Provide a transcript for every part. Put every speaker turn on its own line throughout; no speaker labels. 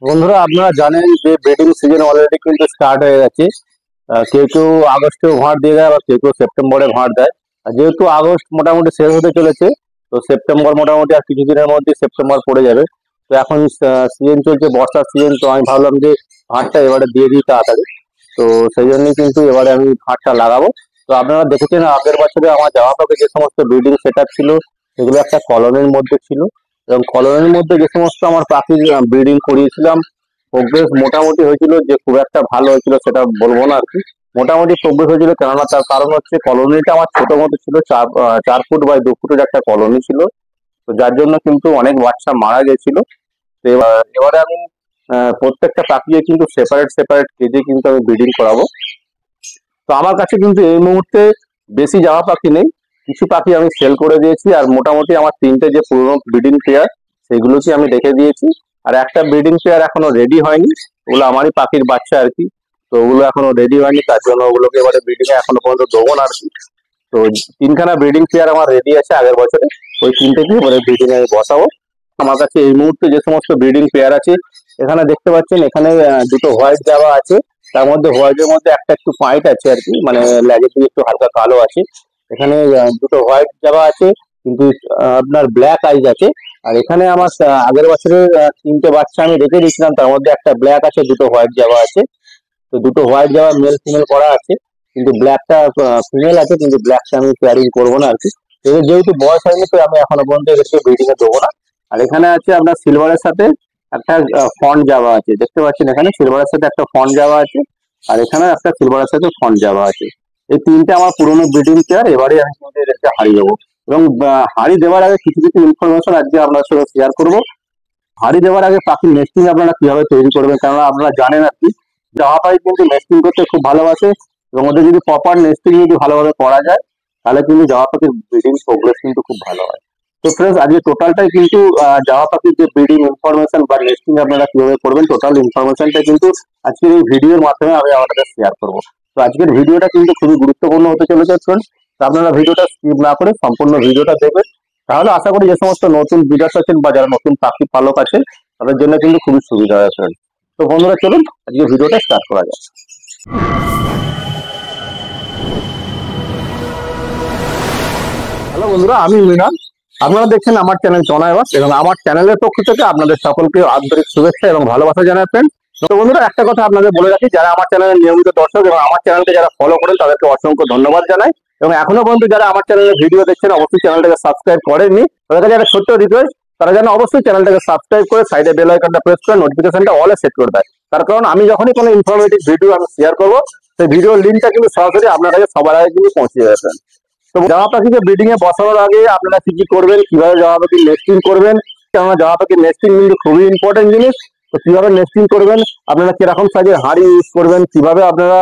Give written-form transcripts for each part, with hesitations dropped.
বন্ধুরা আপনারা জানেন যে ব্রিডিং সিজন অলরেডি কিন্তু স্টার্ট হয়ে গেছে। কেউ কেউ আগস্টেও ভাঁড় দিয়ে দেয়, আবার কেউ কেউ সেপ্টেম্বরে ভাঁড় দেয়। আর যেহেতু আগস্ট মোটামুটি শেষ হতে চলেছে, তো সেপ্টেম্বর মোটামুটি আর কিছুদিনের মধ্যে সেপ্টেম্বর পড়ে যাবে। তো এখন সিজন চলছে, বর্ষার সিজন, তো আমি ভাবলাম যে ভাঁড়টা এবারে দিয়ে দিই তাড়াতাড়ি। তো সেই জন্যই কিন্তু এবারে আমি ভাঁড়টা লাগাবো। তো আপনারা দেখেছেন আগের বছরে আমার জামা পাকে যে সমস্ত ব্রিডিং সেট আপ ছিল, সেগুলো একটা কলনের মধ্যে ছিল। এবং কলনের মধ্যে যে সমস্ত আমার পাখি ব্রিডিং করিয়েছিলাম, প্রোগ্রেস মোটামুটি হয়েছিল, যে খুব একটা ভালো হয়েছিল সেটা বলবো না আর কি। মোটামুটি প্রোগ্রেস হয়েছিল, কেননা তার কারণ হচ্ছে কলোনিটা আমার ছোট মতো ছিল, 4 ফুট বাই 2 ফুটের একটা কলোনি ছিল। তো যার জন্য কিন্তু অনেক বাচ্চা মারা গেছিল। তো এবারে আমি প্রত্যেকটা পাখিকে কিন্তু সেপারেট সেপারেট কেজে কিন্তু আমি ব্রিডিং করাবো। তো আমার কাছে কিন্তু এই মুহূর্তে বেশি জামা পাখি নেই, কিছু পাখি আমি সেল করে দিয়েছি। আর মোটামুটি আমার 3টে যে পুরোনো ব্রিডিং পেয়ার, সেগুলোকে আমি রেখে দিয়েছি। আর একটা ব্রিডিং পেয়ার এখনো রেডি হয়নি, ওগুলো আমারই পাখির বাচ্চা আর কি। তো ওগুলো এখনো রেডি হয়নি, তার জন্য ওগুলোকে এবারে ব্রিডিং এ এখনো পর্যন্ত দেবো না আর কি। তো 3খানা ব্রিডিং পেয়ার আমার রেডি আছে আগের বছরে, ওই 3টেকে এবারে ব্রিডিং এ বসাবো। আমার কাছে এই মুহূর্তে যে সমস্ত ব্রিডিং পেয়ার আছে, এখানে দেখতে পাচ্ছেন, এখানে দুটো হোয়াইট জাভা আছে। তার মধ্যে হোয়াইটের মধ্যে একটা একটু পাইট আছে আর কি, মানে লেজের দিকে একটু হালকা কালো আছে। এখানে দুটো হোয়াইট জাভা আছে, কিন্তু আপনার ব্ল্যাক আইজ আছে। আর এখানে আমার আগের বছরের 3টে বাচ্চা আমি রেখে দিয়েছিলাম, তার মধ্যে একটা ব্ল্যাক আছে, দুটো হোয়াইট জাভা আছে। তো দুটো হোয়াইট জাভা মেল ফিমেল করা আছে, কিন্তু ব্ল্যাকটা ফিমেল আছে, কিন্তু ব্ল্যাকটা আমি পেয়ারিং করবো না আর কি। এদের যেহেতু বয়স হয়নি, তো আমি এখনো পর্যন্ত এদেরকে ব্রিডিং এ দেবো না। আর এখানে আছে আপনার সিলভারের সাথে একটা ফন্ট জাভা আছে, দেখতে পাচ্ছেন এখানে সিলভারের সাথে একটা ফন্ট জাভা আছে। আর এখানে একটা সিলভারের সাথে ফন্ট জাভা আছে। এই 3টে আমার পুরোনো ব্রিডিং পেয়ার, এবারে আমি কিন্তু এদেরকে হারিয়ে দেবো। এবং হাড়ি দেওয়ার আগে কিছু কিছু ইনফরমেশন আজকে আপনার সাথে শেয়ার করবো। হাড়ি দেওয়ার আগে পাখির নেস্টিং আপনারা কিভাবে তৈরি করবেন, কেননা আপনারা জানেন আর কি, জামা পাখি কিন্তু নেস্টিং করতে খুব ভালোবাসে। এবং ওদের যদি প্রপার নেস্টিং যদি ভালোভাবে করা যায়, তাহলে কিন্তু জামা পাখির ব্রিডিং প্রোগ্রেস কিন্তু খুব ভালো হয়। তো ফ্রেন্ডস, আজকে টোটালটাই কিন্তু জামা পাখির যে ব্রিডিং ইনফরমেশন বা নেস্টিং আপনারা কিভাবে করবেন, টোটাল ইনফরমেশনটা কিন্তু আজকের এই ভিডিওর মাধ্যমে আমি আপনাদের শেয়ার করবো। তো আজকের ভিডিওটা কিন্তু খুবই গুরুত্বপূর্ণ হতে চলেছে ফ্রেন্ডস। তো আপনারা ভিডিওটা স্কিপ না করে সম্পূর্ণ ভিডিওটা দেখবেন, তাহলে আশা করি যে সমস্ত নতুন বিডার্স আছেন বা যারা নতুন পাখি পালক আছেন, তাদের জন্য কিন্তু খুবই সুবিধা হয় ফ্রেন্ড। তো বন্ধুরা, চলুন আজকে ভিডিওটা স্টার্ট করা যাক। হ্যালো বন্ধুরা, আমি মৃণাল। আপনারা দেখছেন আমার চ্যানেল চনায়বাস, এবং আমার চ্যানেলের পক্ষ থেকে আপনাদের সকলকে আন্তরিক শুভেচ্ছা এবং ভালোবাসা জানাই ফ্রেন্ড। তো বন্ধুরা, একটা কথা আপনাদের বলে রাখি, যারা আমার চ্যানেলের নিয়মিত দর্শক এবং আমার চ্যানেলকে যারা ফলো করেন, তাদেরকে অসংখ্য ধন্যবাদ জানাই। এবং এখনো পর্যন্ত যারা আমার চ্যানেলের ভিডিও দেখছেন, অবশ্যই চ্যানেলটাকে সাবস্ক্রাইব করেননি, তাদের কাছে একটা ছোট্ট রিকোয়েস্ট, তারা যেন অবশ্যই চ্যানেলটাকে সাবস্ক্রাইব করে সাইডে বেল আইকনটা প্রেস করে নোটিফিকেশনটা অলে সেট করে দেয়। তার কারণ আমি যখনই কোনো ইনফরমেটিভ ভিডিও আমি শেয়ার করবো, সেই ভিডিওর লিঙ্কটা কিন্তু সরাসরি আপনার কাছে সবার আগে কিন্তু পৌঁছে যাবে। তো জামা পাখিকে ব্রিডিং এ বসানোর আগে আপনারা কি কি করবেন, কিভাবে জামা পাখি নেস্টিং করবেন, কেননা জামা পাখির নেস্টিং কিন্তু খুবই ইম্পর্টেন্ট জিনিস। তো কিভাবে নেস্টিং করবেন, আপনারা কিরকম সাইজের হাঁড়ি ইউজ করবেন, কিভাবে আপনারা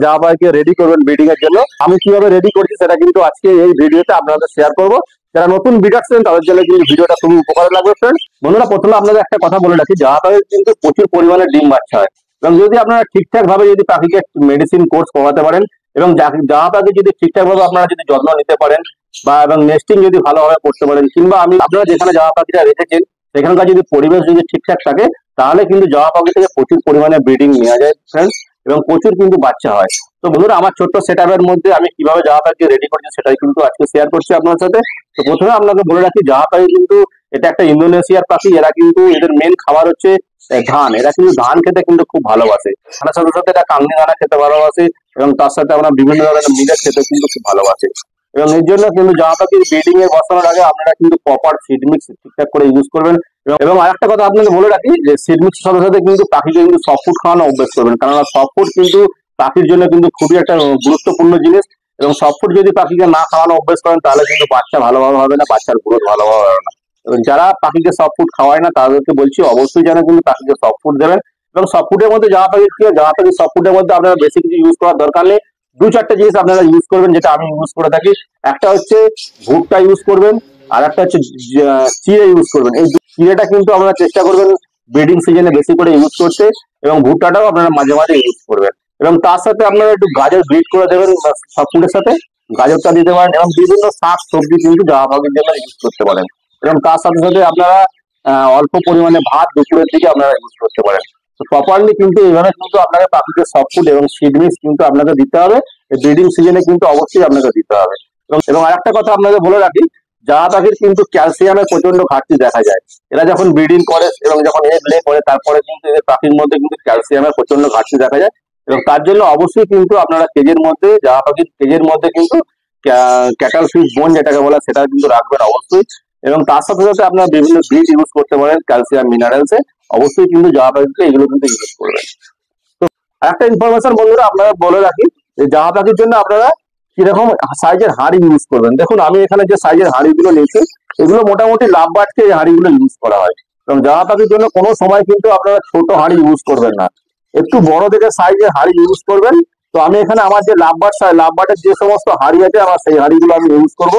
জামা পাখিকে রেডি করবেন ব্রিডিং এর জন্য, আমি কিভাবে রেডি করছি সেটা কিন্তু আজকে এই ভিডিওতে আপনাদের শেয়ার করবো। যারা নতুন ব্রিডার আছেন, তাদের জন্য কিন্তু ভিডিওটা খুবই উপকারে লাগবে ফ্রেন্ড। বন্ধুরা, প্রথমে আপনাদের একটা কথা বলে রাখি, জামা পাখির কিন্তু প্রচুর পরিমাণে ডিম বাচ্চা হয়। এবং যদি আপনারা ঠিকঠাক ভাবে যদি পাখিকে মেডিসিন কোর্স করাতে পারেন, এবং জামা পাখি যদি ঠিকঠাক ভাবে আপনারা যদি যত্ন নিতে পারেন, বা এবং নেস্টিং যদি ভালোভাবে করতে পারেন, কিংবা আপনারা যেখানে জামা পাখিটা রেখেছেন সেখানকার যদি পরিবেশ যদি ঠিকঠাক থাকে, তাহলে কিন্তু জামা পাখি থেকে প্রচুর পরিমাণে ব্রিডিং নেওয়া যায় ফ্রেন্ডস, এবং প্রচুর কিন্তু বাচ্চা হয়। তো বন্ধুরা, আমার ছোট্ট সেট আপের মধ্যে আমি কিভাবে জামা পাখি রেডি করছি সেটাই কিন্তু আজকে শেয়ার করছি আপনার সাথে। তো প্রথমে আপনাকে বলে রাখি, জামা পাখি কিন্তু এটা একটা ইন্দোনেশিয়ার পাখি। এরা কিন্তু এদের মেন খাবার হচ্ছে ধান। এরা কিন্তু ধান খেতে কিন্তু খুব ভালোবাসে। তার সাথে সাথে এরা কাংনি দানা খেতে ভালোবাসে, এবং তার সাথে আমরা বিভিন্ন ধরনের মিলেট খেতে কিন্তু খুব ভালোবাসে। এবং এর জন্য কিন্তু জামা পাখির ব্রিডিং এ বসানোর আগে আপনারা কিন্তু প্রপার সিড মিক্স ঠিকঠাক করে ইউজ করবেন। এবং আরেকটা কথা আপনাকে বলে রাখি, যে সিড মিক্স সাথে সাথে কিন্তু পাখিকে কিন্তু সফট ফুড খাওয়ানো অভ্যাস করবেন, কারণ সফট ফুড কিন্তু পাখির জন্য কিন্তু খুবই একটা গুরুত্বপূর্ণ জিনিস। এবং সফট ফুড যদি পাখিকে না খাওয়ানো অভ্যাস করেন, তাহলে কিন্তু বাচ্চা ভালোভাবে হবে না, বাচ্চার গ্রোথ ভালোভাবে হবে না। এবং যারা পাখিকে সফট ফুড খাওয়ায় না, তাদেরকে বলছি অবশ্যই যেন কিন্তু পাখিকে সফট ফুড দেবেন। এবং সফট ফুডের মধ্যে জামা পাখির কি হয়, জামা পাখির সফট ফুডের মধ্যে আপনারা বেশি কিছু ইউজ করার দরকার নেই। 2-4টে জিনিস আপনারা ইউজ করবেন, যেটা আমি ইউজ করে থাকি। একটা হচ্ছে ভুট্টা ইউজ করবেন, আর একটা হচ্ছে চিড়ে ইউজ করবেন। এই চিড়েটা কিন্তু আপনারা চেষ্টা করবেন ব্রিডিং সিজনে বেশি করে ইউজ করতে, এবং ভুট্টাটাও আপনারা মাঝে মাঝে ইউজ করবেন। এবং তার সাথে আপনারা একটু গাজর গ্রিট করে দেবেন সব ফুডের সাথে, গাজরটা দিতে পারেন। এবং বিভিন্ন শাক সবজি কিন্তু জামা পাখির জন্য ইউজ করতে পারেন। এবং তার সাথে সাথে আপনারা অল্প পরিমাণে ভাত দুপুরের দিকে আপনারা ইউজ করতে পারেন। তো প্রপারলি কিন্তু এইভাবে কিন্তু আপনাকে প্রাকৃতিক সফট ফুড এবং সিড মিক্স কিন্তু আপনাকে দিতে হবে। ব্রিডিং সিজনে কিন্তু অবশ্যই আপনাকে দিতে হবে। এবং আরেকটা কথা আপনাকে বলে রাখি, জাহা পাখির কিন্তু ক্যালসিয়ামের প্রচন্ড ঘাটতি দেখা যায়। এরা যখন ব্রিডিং করে এবং যখন এগ লে করে তারপরে কিন্তু এদের পাখির মধ্যে কিন্তু ক্যালসিয়ামের প্রচন্ড ঘাটতি দেখা যায়। এবং তার জন্য অবশ্যই কিন্তু আপনারা কেজের মধ্যে জাহা পাখির কেজের মধ্যে কিন্তু ক্যাটাল ফিশ বোন যেটাকে বলে সেটা কিন্তু রাখবেন অবশ্যই। এবং তার সাথে সাথে আপনারা বিভিন্ন ব্রিড ইউজ করতে পারেন ক্যালসিয়াম মিনারেলসে। অবশ্যই কিন্তু জাহা পাখিতে এগুলো কিন্তু ইউজ করবেন। তো একটা ইনফরমেশন বন্ধুরা আপনারা বলে রাখি, যে জাহা পাখির জন্য আপনারা কিরকম সাইজের হাঁড়ি ইউজ করবেন। দেখুন আমি এখানে যে সাইজের হাঁড়িগুলো নিয়েছি এগুলো মোটামুটি লাভ বার্ডকে এই হাঁড়িগুলো ইউজ করা হয়। এবং জাহা পাখির জন্য কোনো সময় কিন্তু আপনারা ছোট হাঁড়ি ইউজ করবেন না, একটু বড় দেখে সাইজের হাঁড়ি ইউজ করবেন। তো আমি এখানে আমার যে লাভ বার্ডের যে সমস্ত হাঁড়ি আছে আমার সেই হাঁড়িগুলো আমি ইউজ করবো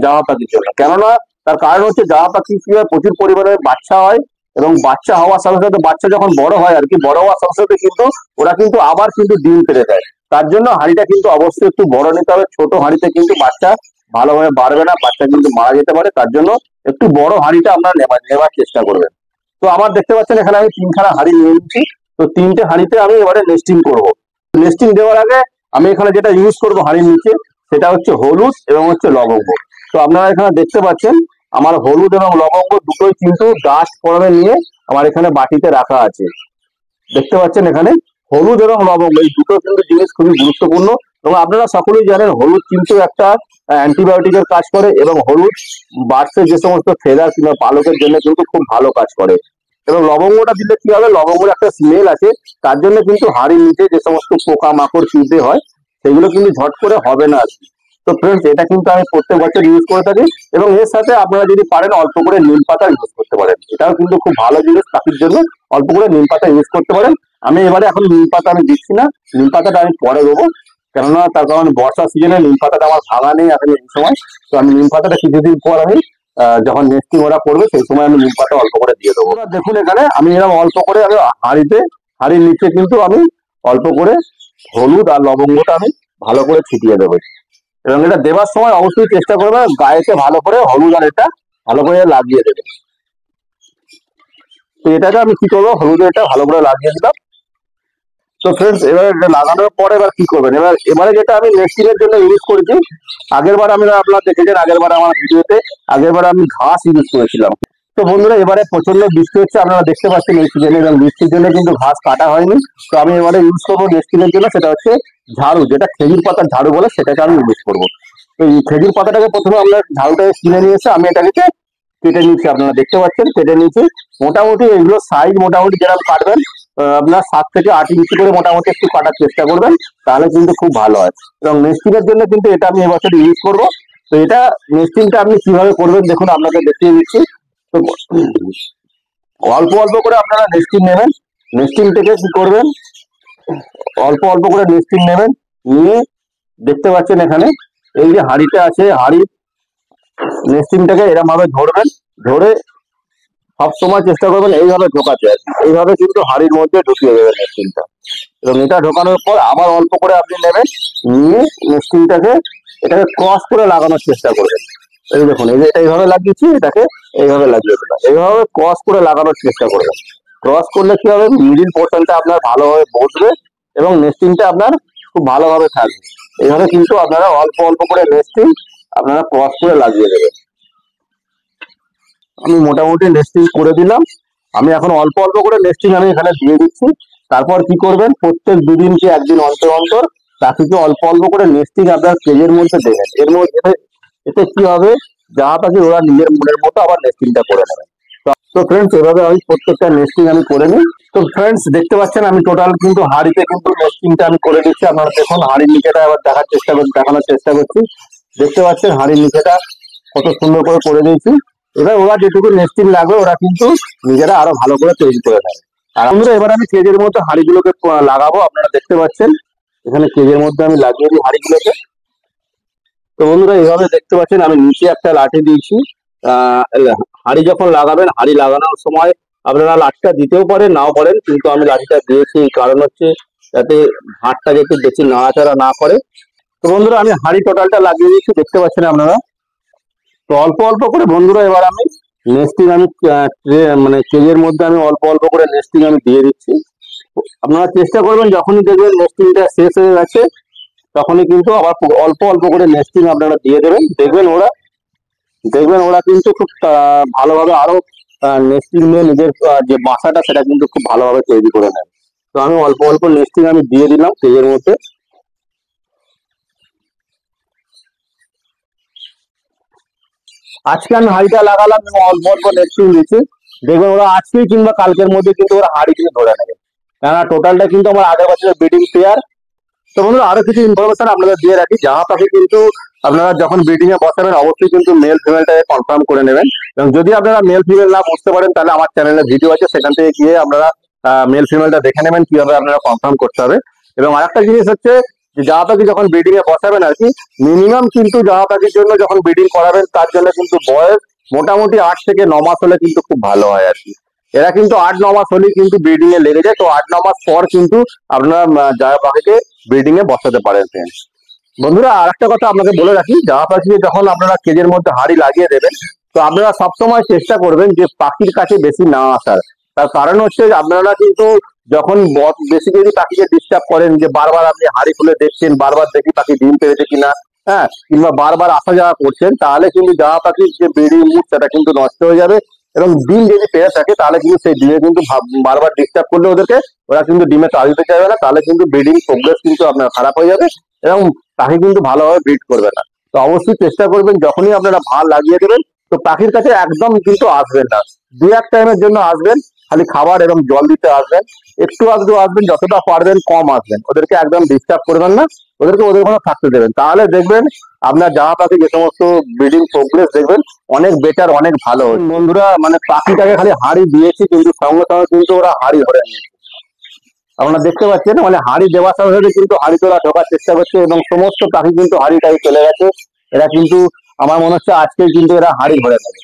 জাহা পাখির জন্য। কেননা তার কারণ হচ্ছে জাহা পাখি কি হয়, প্রচুর পরিমাণে বাচ্চা হয় এবং বাচ্চা হওয়ার সাথে সাথে বাচ্চা যখন বড় হয় আর কি, বড় হওয়ার সাথে সাথে কিন্তু ওরা কিন্তু আবার কিন্তু ডিম পেড়ে দেয়। তার জন্য হাঁড়িটা কিন্তু অবশ্যই একটু বড় নিতে হবে। ছোট হাঁড়িতে কিন্তু বাচ্চা ভালোভাবে বাড়বে না, বাচ্চা কিন্তু মারা যেতে পারে। তার জন্য একটু বড় হাঁড়িটা আপনারা নেবার চেষ্টা করবেন। তো আমার দেখতে পাচ্ছেন এখানে আমি তিনখানা হাঁড়ি নিয়ে নিচ্ছি। তো তিনটে হাঁড়িতে আমি এবারে নেস্টিং করবো। নেস্টিং দেওয়ার আগে আমি এখানে যেটা ইউজ করবো হাঁড়ির নিচে সেটা হচ্ছে হলুদ এবং হচ্ছে লবঙ্গ। তো আপনারা এখানে দেখতে পাচ্ছেন আমার হলুদ এবং লবঙ্গ দুটোই কিন্তু ডাস্ট ফর্মে নিয়ে আমার এখানে বাটিতে রাখা আছে। দেখতে পাচ্ছেন এখানে হলুদ এবং লবঙ্গ এই দুটো কিন্তু জিনিস খুবই গুরুত্বপূর্ণ। এবং আপনারা সকলেই জানেন হলুদ কিন্তু একটা অ্যান্টিবায়োটিকের কাজ করে এবং হলুদ বার্ডসের যে সমস্ত ফেদার কিংবা পালকের জন্য কিন্তু খুব ভালো কাজ করে। এবং লবঙ্গটা দিলে কি হবে, লবঙ্গের একটা স্মেল আছে, তার জন্য কিন্তু হাড়ির নিচে যে সমস্ত পোকা মাকড় চুইতে হয় সেগুলো কিন্তু ঝট করে হবে না। তো ফ্রেন্ডস এটা কিন্তু আমি প্রত্যেক বছর ইউজ করে থাকি। এবং এর সাথে আপনারা যদি পারেন অল্প করে নিম পাতা ইউজ করতে পারেন, এটাও কিন্তু খুব ভালো জিনিস পাখির জন্য। অল্প করে নিম পাতা ইউজ করতে পারেন। আমি এবারে এখন নিম পাতা আমি দিচ্ছি না, নিম পাতাটা আমি পরে দেবো। কেননা তার কারণ বর্ষা সিজনে নিম পাতাটা আমার ভাঙা নেই এখন এই সময়। তো আমি নিম পাতাটা কিছুদিন পর আমি যখন নেস্টিং ওরা করবে সেই সময় আমি নিম পাতা অল্প করে দিয়ে দেবো। দেখুন এখানে আমি এরকম অল্প করে আমি হাঁড়ির নিচে কিন্তু আমি অল্প করে হলুদ আর লবঙ্গটা আমি ভালো করে ছিটিয়ে দেবো। এবং এটা দেওয়ার সময় অবশ্যই চেষ্টা করবে গায়েতে ভালো করে হলুদ আর এটা ভালো করে লাগিয়ে দেবে। তো এটাকে আমি কি করবো, হলুদের এটা ভালো করে লাগিয়ে দিলাম। তো ফ্রেন্ডস এবার এটা লাগানোর পরে এবার কি করবেন, এবারে যেটা আমি নেস্টিং এর জন্য ইউজ করেছি, আগের বার আপনারা দেখেছেন আগের বার আমার ভিডিওতে, আগের বার আমি ঘাস ইউজ করেছিলাম। তো বন্ধুরা এবারে প্রচন্ড বৃষ্টি হচ্ছে, আপনারা দেখতে পাচ্ছেন এই সিজনে, এবং বৃষ্টির জন্য কিন্তু ঘাস কাটা হয়নি। তো আমি এবারে ইউজ করবো নেস্টিং এর জন্য, সেটা হচ্ছে ঝাড়ু, যেটা খেজুর পাতার ঝাড়ু বলে, সেটাকে আমি ইউজ করবো। তো এই খেজুর পাতাটাকে প্রথমে আমরা ঝাড়ুটাকে কিনে নিয়ে এসে আমি এটাকে কেটে নিচ্ছি। আপনারা দেখতে পাচ্ছেন কেটে নিচ্ছি। মোটামুটি এগুলো সাইজ মোটামুটি যেরকম কাটবেন আপনার 7 থেকে 8 ইঞ্চি করে মোটামুটি একটু কাটার চেষ্টা করবেন, তাহলে কিন্তু খুব ভালো হয়। এবং নেস্টিং এর জন্য কিন্তু এটা আমি এবছর ইউজ করবো। তো এটা নেস্টিংটা আপনি কিভাবে করবেন দেখুন, আপনাকে দেখিয়ে দিচ্ছি। তো অল্প অল্প করে আপনারা নেস্টিং নেবেন। নেস্টিং থেকে কি করবেন, অল্প অল্প করে নেস্টিং নেবেন, নিয়ে দেখতে পাচ্ছেন এখানে এই যে হাঁড়িটা আছে, হাঁড়ির নেস্টিংটাকে এরকম ভাবে ধরবেন, ধরে সবসময় চেষ্টা করবেন এইভাবে ঢোকাতে। এইভাবে কিন্তু হাঁড়ির মধ্যে ঢুকিয়ে দেবেন নেস্টিংটা। এবং এটা ঢোকানোর পর আবার অল্প করে আপনি নেবেন, নিয়ে নেস্টিংটাকে এটাকে ক্রস করে লাগানোর চেষ্টা করবেন। এই দেখুন এই যে এটা এইভাবে লাগিয়েছি, এটাকে এইভাবে লাগিয়ে দেবেন, এইভাবে ক্রস করে লাগানোর চেষ্টা করবেন। ক্রস করলে কি হবে, মিডিল পোর্শনটা আপনার ভালোভাবে বসবে এবং নেস্টিংটা আপনার খুব ভালোভাবে থাকবে। এইভাবে কিন্তু আপনারা অল্প অল্প করে নেস্টিং আপনারা ক্রস করে লাগিয়ে দেবেন। আমি মোটামুটি নেস্টিং করে দিলাম। আমি এখন অল্প অল্প করে নেস্টিং আমি এখানে দিয়ে দিচ্ছি। তারপর কি করবেন, প্রত্যেক দুদিনকে একদিন অন্তর অন্তর পাখিকে অল্প অল্প করে নেস্টিং আপনার কেজের মধ্যে দেবেন। এর মধ্যে এতে কি হবে, জাহা পাখি ওরা নিজের মনের মতো আবার নেস্টিংটা করে নেবে। তো ফ্রেন্ডস এভাবে আমি প্রত্যেকটা নেস্টিং আমি করে নিই। তো ফ্রেন্ডস দেখতে পাচ্ছেন আমি টোটাল কিন্তু হাঁড়িতে কিন্তু নেস্টিংটা আমি করে দিচ্ছি। আপনারা দেখুন হাঁড়ির নিচেটা আবার দেখানোর চেষ্টা করছি। দেখতে পাচ্ছেন হাঁড়ির নিচেটা কত সুন্দর করে দিয়েছি। এবার ওরা যেটুকু নেস্টিং লাগবে ওরা কিন্তু নিজেরা আরো ভালো করে তৈরি করে নেয়। আর বন্ধুরা এবার আমি কেজের মধ্যে হাঁড়িগুলোকে লাগাবো। আপনারা দেখতে পাচ্ছেন এখানে কেজের মধ্যে আমি লাগিয়ে দিই হাঁড়িগুলোকে। তো বন্ধুরা এইভাবে দেখতে পাচ্ছেন আমি নিচে একটা লাঠি দিয়েছি। হাঁড়ি যখন লাগাবেন, হাঁড়ি লাগানোর সময় আপনারা লাঠিটা দিতেও পারেন নাও পারেন, কিন্তু আমি লাঠিটা দিয়েছি কারণ হচ্ছে যাতে হাড়টা যাতে বেশি নাড়াচাড়া না করে। তো বন্ধুরা আমি হাঁড়ি টোটালটা লাগিয়ে দিয়েছি, দেখতে পাচ্ছেন আপনারা। তো অল্প অল্প করে বন্ধুরা এবার আমি নেস্টিং আমি মানে কেজের মধ্যে আমি অল্প অল্প করে নেস্টিং আমি দিয়ে দিচ্ছি। আপনারা চেষ্টা করবেন যখনই দেখবেন নেস্টিংটা শেষ হয়ে গেছে তখনই কিন্তু আবার অল্প অল্প করে নেস্টিং আপনারা দিয়ে দেবেন। দেখবেন ওরা কিন্তু খুব ভালোভাবে আরো নেস্টিং নিয়ে নিজের যে বাসাটা সেটা কিন্তু খুব ভালোভাবে তৈরি করে নেয়। তো আমি অল্প অল্প নেস্টিং আমি দিয়ে দিলাম কেজের মধ্যে। আজকে আমি হাঁড়িটা লাগালাম এবং অল্প অল্প নেস্টিং দিচ্ছি। দেখবেন ওরা আজকেই কিংবা কালকের মধ্যে কিন্তু ওরা হাঁড়ি কিন্তু ধরে নেবে, কেননা টোটালটা কিন্তু আমার আগের বছরের ব্রিডিং পেয়ার। তো বন্ধুরা আরো কিছু ইনফরমেশন আপনাদের দিয়ে রাখি, জামা পাখি কিন্তু আপনারা যখন ব্রিডিং এ বসাবেন অবশ্যই কিন্তু মেল ফিমেলটাকে কনফার্ম করে নেবেন। এবং যদি আপনারা মেল ফিমেল না বুঝতে পারেন তাহলে আমার চ্যানেলে ভিডিও আছে, সেখান থেকে গিয়ে আপনারা মেল ফিমেলটা দেখে নেবেন কিভাবে আপনারা কনফার্ম করতে হবে। এবং আরেকটা জিনিস হচ্ছে যে জামা পাখি যখন ব্রিডিং এ বসাবেন আর কি, মিনিমাম কিন্তু জামা পাখির জন্য যখন ব্রিডিং করাবেন তার জন্য কিন্তু বয়স মোটামুটি 8 থেকে 9 মাস হলে কিন্তু খুব ভালো হয় আর কি। এরা কিন্তু 8-9 মাস হলেই কিন্তু ব্রিডিং এ লেগে যায়। তো 8-9 মাস পর কিন্তু আপনারা জামা পাখিকে ব্রিডিং এ বসাতে পারেন ফ্রেন্ডস। বন্ধুরা আর একটা কথা আপনাকে বলে রাখি, জামা পাখিকে যখন আপনারা কেজের মধ্যে হাঁড়ি লাগিয়ে দেবেন তো আপনারা সবসময় চেষ্টা করবেন যে পাখির কাছে বেশি না আসার। তার কারণ হচ্ছে যে আপনারা কিন্তু যখন বেশি যদি পাখিকে ডিস্টার্ব করেন, যে বারবার আপনি হাঁড়ি খুলে দেখছেন, বারবার দেখি পাখি ডিম পেড়েছে কিনা, হ্যাঁ, কিংবা বারবার আসা যাওয়া করছেন, তাহলে কিন্তু জামা পাখির যে ব্রিডিং মুড সেটা কিন্তু নষ্ট হয়ে যাবে। এবং ডিম যদি পেয়ে থাকে তাহলে কিন্তু সেই ডিমে কিন্তু বারবার ডিস্টার্ব করলে ওদেরকে ওরা কিন্তু ডিমে তা দিতে চাইবে না, তাহলে কিন্তু ব্রিডিং প্রোগ্রেস কিন্তু আপনার খারাপ হয়ে যাবে এবং পাখি কিন্তু ভালোভাবে ব্রিড করবে না। তো অবশ্যই চেষ্টা করবেন যখনই আপনারা ভার লাগিয়ে দেবেন তো পাখির কাছে একদম কিন্তু আসবেন না, 2-1 টাইমের জন্য আসবেন, খালি খাবার এবং জল দিতে আসবেন, একটু আধটু আসবেন, যতটা পারবেন কম আসবেন, ওদেরকে একদম ডিস্টার্ব করবেন না, ওদেরকে ওদের মতো থাকতে দেবেন। তাহলে দেখবেন আপনার জামা পাখি যে সমস্ত ব্রিডিং প্রোগ্রেস দেখবেন অনেক বেটার, অনেক ভালো। বন্ধুরা মানে পাখিটাকে খালি হাঁড়ি দিয়েছি কিন্তু সঙ্গে সঙ্গে কিন্তু ওরা হাঁড়ি ধরে নিয়েছে, আপনারা দেখতে পাচ্ছেন, মানে হাঁড়ি দেওয়ার সাথে সাথে কিন্তু হাঁড়ি তোলা ঢোকার চেষ্টা করছে এবং সমস্ত পাখি কিন্তু হাঁড়িটাই চলে গেছে। এরা কিন্তু আমার মনে হচ্ছে আজকে কিন্তু এরা হাঁড়ি ধরে নেবে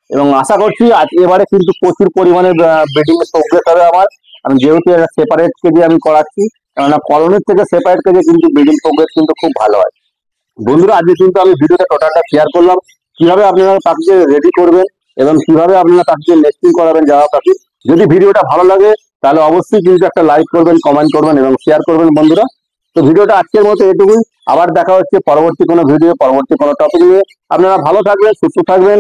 এবং আশা করছি এবারে কিন্তু প্রচুর পরিমাণে ব্রিডিং এর প্রোগ্রেস হবে আমার। আমি যেহেতু এরা সেপারেট কেজে আমি করাচ্ছি, কেননা কলোনির থেকে সেপারেট কেজে কিন্তু ব্রিডিং প্রোগ্রেস কিন্তু খুব ভালো হয়। বন্ধুরা আজকে কিন্তু আমি ভিডিওতে টোটালটা শেয়ার করলাম কিভাবে আপনারা পাখিকে রেডি করবেন এবং কিভাবে আপনারা পাখিকে নেস্টিং করাবেন জামা পাখি। যদি ভিডিওটা ভালো লাগে তাহলে অবশ্যই কিন্তু একটা লাইক করবেন, কমেন্ট করবেন এবং শেয়ার করবেন বন্ধুরা। তো ভিডিওটা আজকের মতো এটুকুই, আবার দেখা হচ্ছে পরবর্তী কোনো ভিডিও, পরবর্তী কোনো টপিক নিয়ে। আপনারা ভালো থাকবেন, সুস্থ থাকবেন।